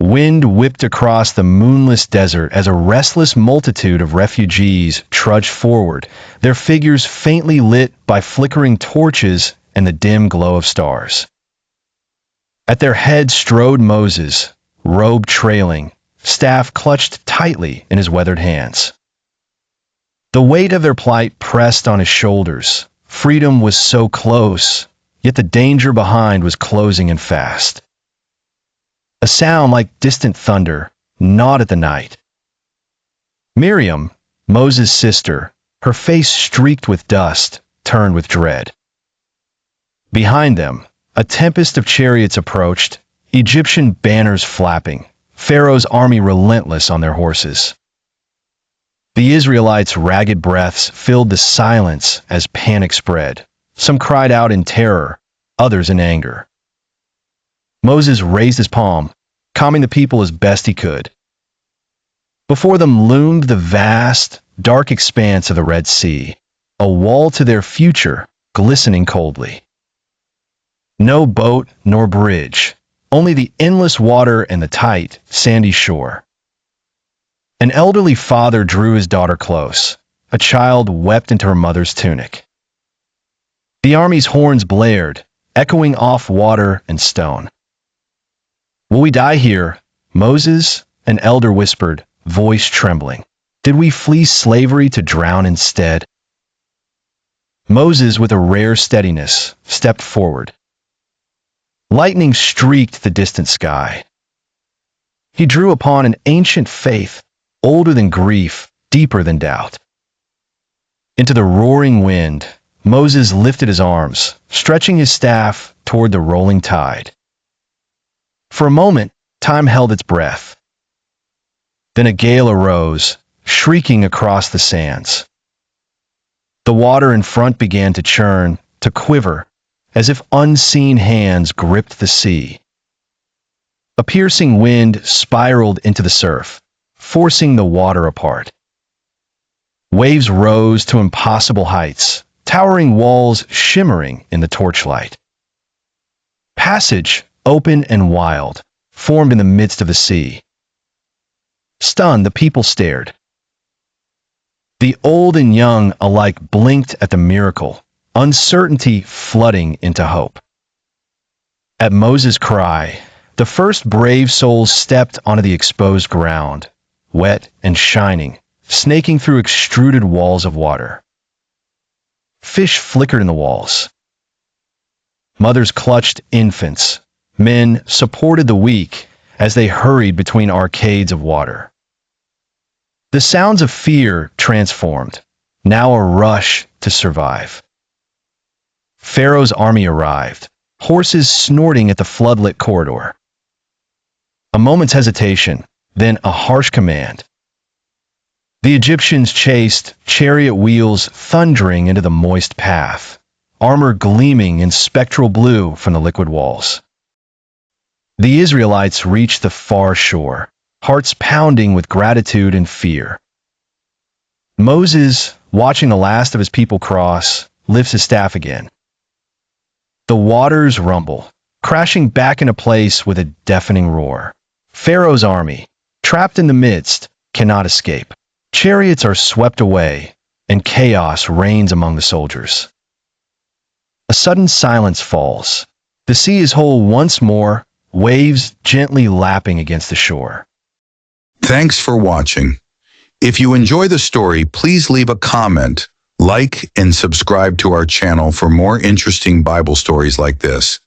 Wind whipped across the moonless desert as a restless multitude of refugees trudged forward, their figures faintly lit by flickering torches and the dim glow of stars. At their head strode Moses, robe trailing, staff clutched tightly in his weathered hands. The weight of their plight pressed on his shoulders. Freedom was so close, yet the danger behind was closing in fast. A sound like distant thunder gnawed at the night. Miriam, Moses' sister, her face streaked with dust, turned with dread. Behind them, a tempest of chariots approached, Egyptian banners flapping, Pharaoh's army relentless on their horses. The Israelites' ragged breaths filled the silence as panic spread. Some cried out in terror, others in anger. Moses raised his palm, calming the people as best he could. Before them loomed the vast, dark expanse of the Red Sea, a wall to their future, glistening coldly. No boat nor bridge, only the endless water and the tight, sandy shore. An elderly father drew his daughter close. A child wept into her mother's tunic. The army's horns blared, echoing off water and stone. "Will we die here?" Moses, an elder, whispered, voice trembling. "Did we flee slavery to drown instead?" Moses, with a rare steadiness, stepped forward. Lightning streaked the distant sky. He drew upon an ancient faith, older than grief, deeper than doubt. Into the roaring wind, Moses lifted his arms, stretching his staff toward the rolling tide. For a moment, time held its breath. Then a gale arose, shrieking across the sands. The water in front began to churn, to quiver, as if unseen hands gripped the sea. A piercing wind spiraled into the surf, forcing the water apart. Waves rose to impossible heights, towering walls shimmering in the torchlight. Passage, open and wild, formed in the midst of the sea. Stunned, the people stared. The old and young alike blinked at the miracle, uncertainty flooding into hope. At Moses' cry, the first brave souls stepped onto the exposed ground, wet and shining, snaking through extruded walls of water. Fish flickered in the walls. Mothers clutched infants. Men supported the weak as they hurried between arcades of water. The sounds of fear transformed, now a rush to survive. Pharaoh's army arrived, horses snorting at the floodlit corridor. A moment's hesitation, then a harsh command. The Egyptians chased, chariot wheels thundering into the moist path, armor gleaming in spectral blue from the liquid walls. The Israelites reached the far shore, hearts pounding with gratitude and fear. Moses, watching the last of his people cross, lifts his staff again. The waters rumble, crashing back into place with a deafening roar. Pharaoh's army, trapped in the midst, cannot escape. Chariots are swept away, and chaos reigns among the soldiers. A sudden silence falls. The sea is whole once more, waves gently lapping against the shore. Thanks for watching. If you enjoy the story, please leave a comment, like, and subscribe to our channel for more interesting Bible stories like this.